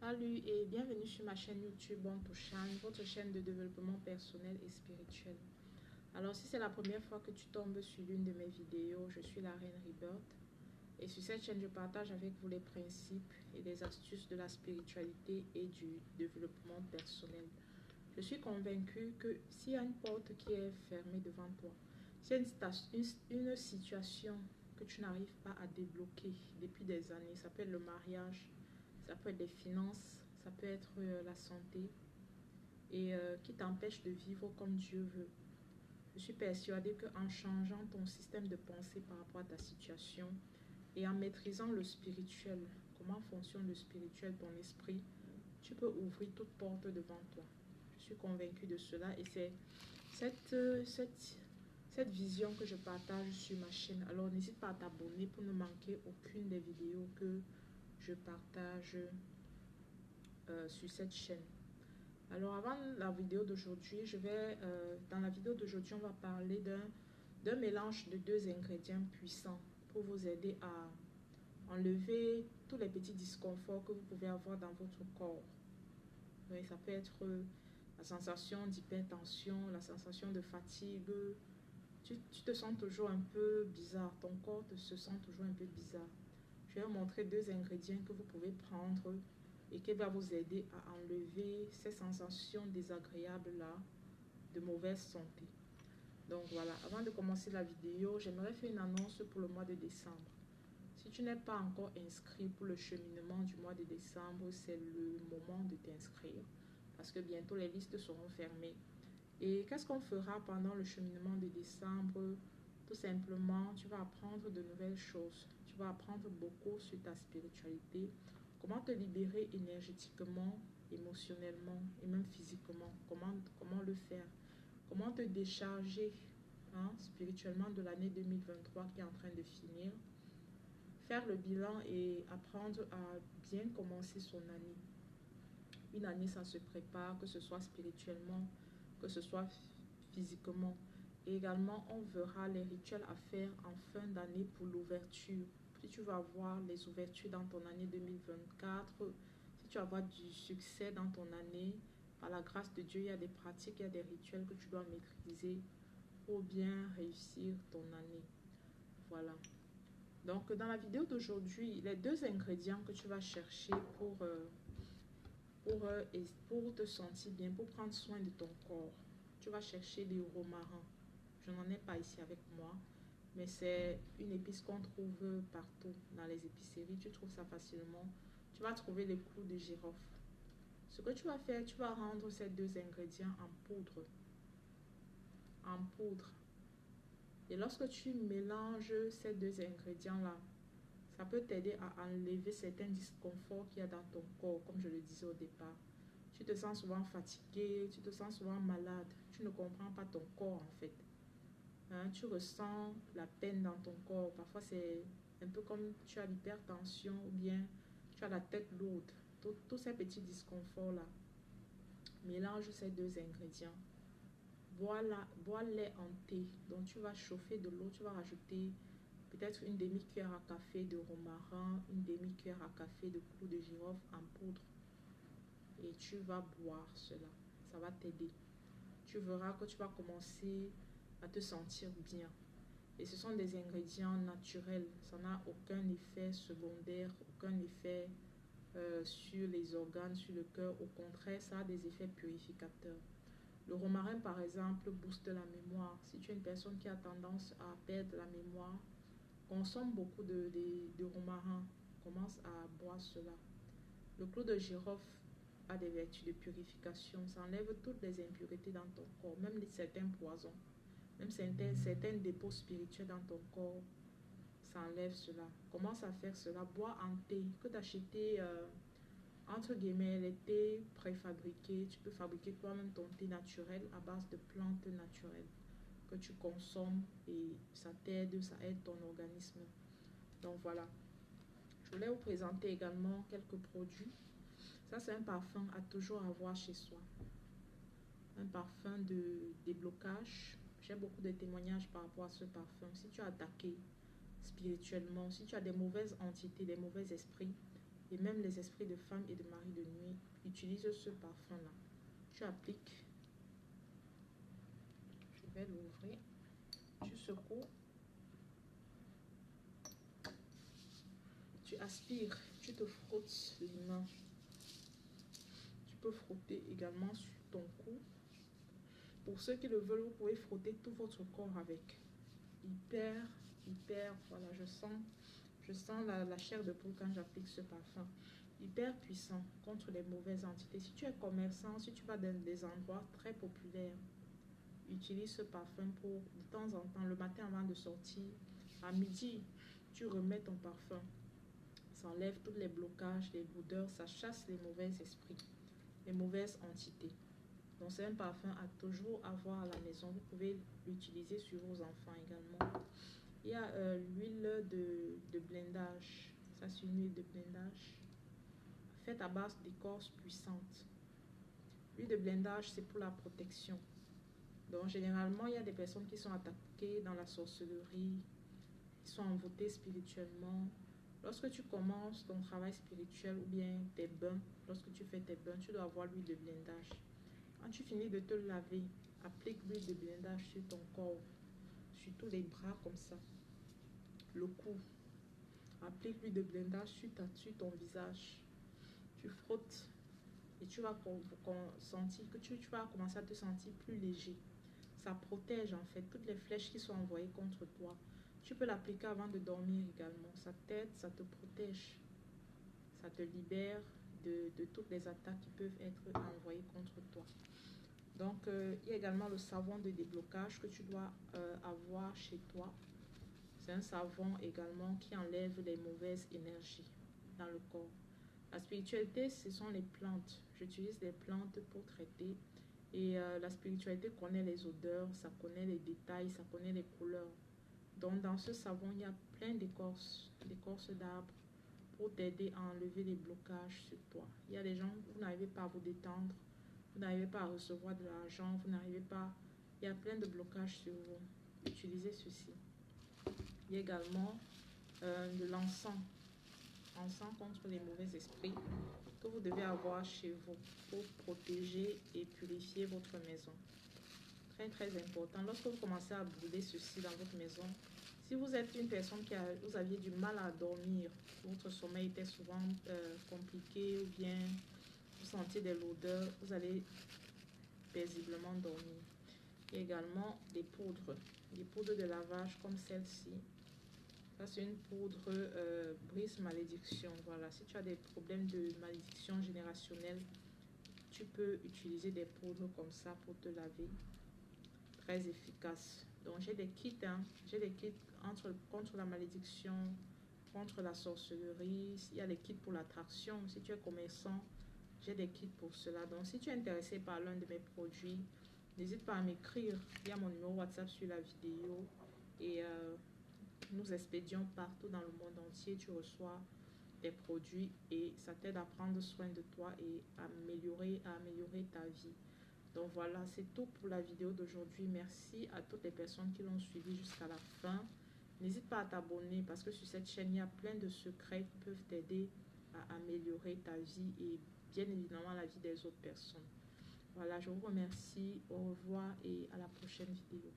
Salut et bienvenue sur ma chaîne YouTube Bontouchan, votre chaîne de développement personnel et spirituel. Alors si c'est la première fois que tu tombes sur l'une de mes vidéos, je suis la Reine Rebirth et sur cette chaîne je partage avec vous les principes et les astuces de la spiritualité et du développement personnel. Je suis convaincue que s'il y a une porte qui est fermée devant toi, s'il y a une situation que tu n'arrives pas à débloquer depuis des années, ça peut être le mariage, ça peut être les finances, ça peut être la santé et qui t'empêche de vivre comme Dieu veut. Je suis persuadée qu'en changeant ton système de pensée par rapport à ta situation et en maîtrisant le spirituel, comment fonctionne le spirituel, ton esprit, tu peux ouvrir toute porte devant toi. Je suis convaincue de cela et c'est cette vision que je partage sur ma chaîne. Alors n'hésite pas à t'abonner pour ne manquer aucune des vidéos que je partage sur cette chaîne. Alors avant la vidéo d'aujourd'hui, dans la vidéo d'aujourd'hui, on va parler d'un mélange de deux ingrédients puissants pour vous aider à enlever tous les petits disconforts que vous pouvez avoir dans votre corps. Oui, ça peut être la sensation d'hypertension, la sensation de fatigue. Tu te sens toujours un peu bizarre, ton corps se sent toujours un peu bizarre. Je vais vous montrer deux ingrédients que vous pouvez prendre et qui va vous aider à enlever ces sensations désagréables-là de mauvaise santé. Donc voilà, avant de commencer la vidéo, j'aimerais faire une annonce pour le mois de décembre. Si tu n'es pas encore inscrit pour le cheminement du mois de décembre, c'est le moment de t'inscrire parce que bientôt les listes seront fermées. Et qu'est-ce qu'on fera pendant le cheminement de décembre? Tout simplement, tu vas apprendre de nouvelles choses. Tu vas apprendre beaucoup sur ta spiritualité, comment te libérer énergétiquement, émotionnellement et même physiquement. Comment le faire? Comment te décharger spirituellement de l'année 2023 qui est en train de finir. Faire le bilan et apprendre à bien commencer son année. Une année, ça se prépare, que ce soit spirituellement, que ce soit physiquement. Et également, on verra les rituels à faire en fin d'année pour l'ouverture. Si tu vas voir les ouvertures dans ton année 2024, si tu vas avoir du succès dans ton année, par la grâce de Dieu, il y a des pratiques, il y a des rituels que tu dois maîtriser pour bien réussir ton année. Voilà. Donc, dans la vidéo d'aujourd'hui, les deux ingrédients que tu vas chercher pour te sentir bien, pour prendre soin de ton corps, tu vas chercher des romarins. Je n'en ai pas ici avec moi, mais c'est une épice qu'on trouve partout dans les épiceries. Tu trouves ça facilement. Tu vas trouver les clous de girofle. Ce que tu vas faire, tu vas rendre ces deux ingrédients en poudre. En poudre. Et lorsque tu mélanges ces deux ingrédients-là, ça peut t'aider à enlever certains disconforts qu'il y a dans ton corps, comme je le disais au départ. Tu te sens souvent fatigué, tu te sens souvent malade, tu ne comprends pas ton corps en fait. Tu ressens la peine dans ton corps. Parfois, c'est un peu comme tu as l'hypertension ou bien tu as la tête lourde. Tous ces petits disconforts-là. Mélange ces deux ingrédients. Bois-les en thé. Donc, tu vas chauffer de l'eau. Tu vas rajouter peut-être une demi-cuillère à café de romarin, une demi-cuillère à café de clou de girofle en poudre. Et tu vas boire cela. Ça va t'aider. Tu verras que tu vas commencer à te sentir bien. Et ce sont des ingrédients naturels. Ça n'a aucun effet secondaire, aucun effet sur les organes, sur le cœur. Au contraire, ça a des effets purificateurs. Le romarin, par exemple, booste la mémoire. Si tu es une personne qui a tendance à perdre la mémoire, consomme beaucoup de romarin. Commence à boire cela. Le clou de girofle a des vertus de purification. Ça enlève toutes les impuretés dans ton corps, même certains poisons. Même certains dépôts spirituels dans ton corps, ça enlève cela. Commence à faire cela. Bois en thé. Que d'acheter, entre guillemets, les thés préfabriqués. Tu peux fabriquer toi-même ton thé naturel à base de plantes naturelles que tu consommes et ça t'aide, ça aide ton organisme. Donc voilà. Je voulais vous présenter également quelques produits. Ça, c'est un parfum à toujours avoir chez soi. Un parfum de déblocage. J'ai beaucoup de témoignages par rapport à ce parfum. Si tu es attaqué spirituellement, si tu as des mauvaises entités, des mauvais esprits, et même les esprits de femmes et de maris de nuit utilisent ce parfum-là. Tu appliques, je vais l'ouvrir, tu secoues, tu aspires, tu te frottes les mains. Tu peux frotter également sur ton cou. Pour ceux qui le veulent, vous pouvez frotter tout votre corps avec. Hyper, voilà, je sens la chair de poule quand j'applique ce parfum. Hyper puissant contre les mauvaises entités. Si tu es commerçant, si tu vas dans des endroits très populaires, utilise ce parfum pour, de temps en temps, le matin avant de sortir, à midi, tu remets ton parfum. Ça enlève tous les blocages, les boudeurs, ça chasse les mauvais esprits, les mauvaises entités. Donc c'est un parfum à toujours avoir à la maison. Vous pouvez l'utiliser sur vos enfants également. Il y a l'huile de blindage. Ça, c'est une huile de blindage faite à base d'écorce puissante. L'huile de blindage, c'est pour la protection. Donc, généralement, il y a des personnes qui sont attaquées dans la sorcellerie, qui sont envoûtées spirituellement. Lorsque tu commences ton travail spirituel ou bien tes bains, lorsque tu fais tes bains, tu dois avoir l'huile de blindage. Quand tu finis de te laver, applique l'huile de blindage sur ton corps, sur tous les bras comme ça, le cou. Applique l'huile de blindage sur ton visage. Tu frottes et tu vas sentir que tu vas commencer à te sentir plus léger. Ça protège en fait toutes les flèches qui sont envoyées contre toi. Tu peux l'appliquer avant de dormir également. Ça t'aide, ça te protège. Ça te libère de toutes les attaques qui peuvent être envoyées contre toi. Donc, il y a également le savon de déblocage que tu dois avoir chez toi. C'est un savon également qui enlève les mauvaises énergies dans le corps. La spiritualité, ce sont les plantes. J'utilise les plantes pour traiter. Et la spiritualité connaît les odeurs, ça connaît les détails, ça connaît les couleurs. Donc, dans ce savon, il y a plein d'écorces d'arbres pour t'aider à enlever les blocages sur toi. Il y a des gens, vous n'arrivez pas à vous détendre, vous n'arrivez pas à recevoir de l'argent, vous n'arrivez pas... Il y a plein de blocages sur vous. Utilisez ceci. Il y a également de l'encens. Encens contre les mauvais esprits que vous devez avoir chez vous pour protéger et purifier votre maison. Très très important. Lorsque vous commencez à brûler ceci dans votre maison, si vous êtes une personne vous aviez du mal à dormir, votre sommeil était souvent compliqué ou bien vous sentiez de l'odeur, vous allez paisiblement dormir. Il y a également des poudres de lavage comme celle-ci. Ça, c'est une poudre brise malédiction. Voilà, si tu as des problèmes de malédiction générationnelle, tu peux utiliser des poudres comme ça pour te laver. Très efficace. Donc, j'ai des kits, j'ai des kits contre la malédiction, contre la sorcellerie. Il y a des kits pour l'attraction. Si tu es commerçant, j'ai des kits pour cela. Donc, si tu es intéressé par l'un de mes produits, n'hésite pas à m'écrire. Il y a mon numéro WhatsApp sur la vidéo. Et nous expédions partout dans le monde entier. Tu reçois des produits et ça t'aide à prendre soin de toi et à améliorer ta vie. Donc voilà, c'est tout pour la vidéo d'aujourd'hui. Merci à toutes les personnes qui l'ont suivi jusqu'à la fin. N'hésite pas à t'abonner parce que sur cette chaîne, il y a plein de secrets qui peuvent t'aider à améliorer ta vie et bien évidemment la vie des autres personnes. Voilà, je vous remercie. Au revoir et à la prochaine vidéo.